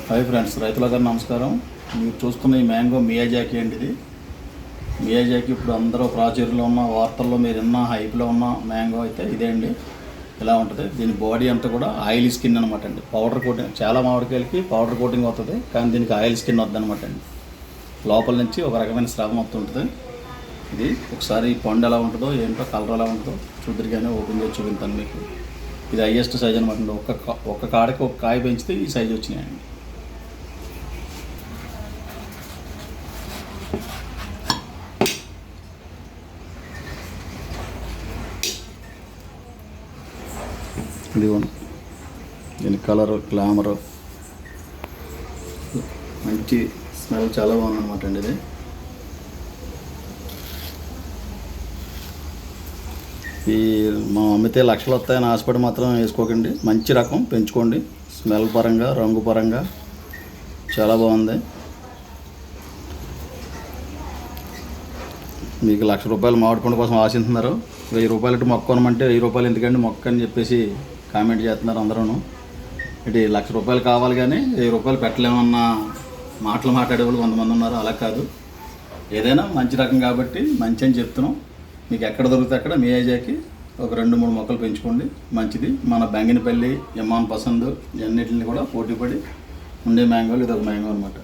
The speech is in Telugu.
హాయ్ ఫ్రెండ్స్, రైతుల గారు నమస్కారం. మీరు చూస్తున్న ఈ మ్యాంగో మియాజాకి అండి. ఇది మియాజాకి ఇప్పుడు అందరూ ప్రాచుర్యంలో ఉన్న వార్తల్లో మీరు విన్న హైప్లో ఉన్న మ్యాంగో అయితే ఇదే అండి. ఇలా ఉంటుంది. దీని బాడీ అంతా కూడా ఆయిల్ స్కిన్ అనమాట అండి. పౌడర్ కోటింగ్, చాలా మామిడికాయలకి పౌడర్ కోటింగ్ అవుతుంది, కానీ దీనికి ఆయిల్ స్కిన్ వద్దనమాట అండి. లోపల నుంచి ఒక రకమైన స్రావం వస్తుంటుంది. ఇది ఒకసారి పండు ఎలా ఉంటుందో ఏంటో, కలర్ ఎలా ఉంటుందో చూద్దరిగానే ఓపెన్ చేసి చూపిస్తాను మీకు. ఇది హైయెస్ట్ సైజ్ అనమాట అండి. ఒక్క కాడకి ఒక కాయ పెంచితే ఈ సైజు వచ్చినాయండి. ఇదిగోండి, దీని కలర్, గ్లామరు, మంచి స్మెల్ చాలా బాగుంది అనమాట అండి. ఇది మా అమ్మితే లక్షలు వస్తాయని ఆశపడి మాత్రం వేసుకోకండి. మంచి రకం పెంచుకోండి. స్మెల్ పరంగా, రంగు పరంగా చాలా బాగుంది. మీకు ₹1,00,000 మామిడి పండు కోసం ఆశిస్తున్నారు. ₹1000 మొక్క కొనమంటే ₹1000 ఎందుకండి మొక్క అని చెప్పేసి కామెంట్ చేస్తున్నారు అందరూ. ఇటు ₹1,00,000 కావాలి కానీ ₹1000 పెట్టలేమన్న మాటలు మాట్లాడేవాళ్ళు కొంతమంది ఉన్నారు. అలా కాదు, ఏదైనా మంచి రకం కాబట్టి మంచి అని చెప్తున్నాం. మీకు ఎక్కడ దొరికితే అక్కడ మియాజాకి ఒక 2-3 మొక్కలు పెంచుకోండి, మంచిది. మన బంగినపల్లి, ఇమాన్ పసంద్, ఇవన్నిటిని కూడా పోటీపడి ఉండే మ్యాంగోలు ఇది ఒక మ్యాంగో అనమాట.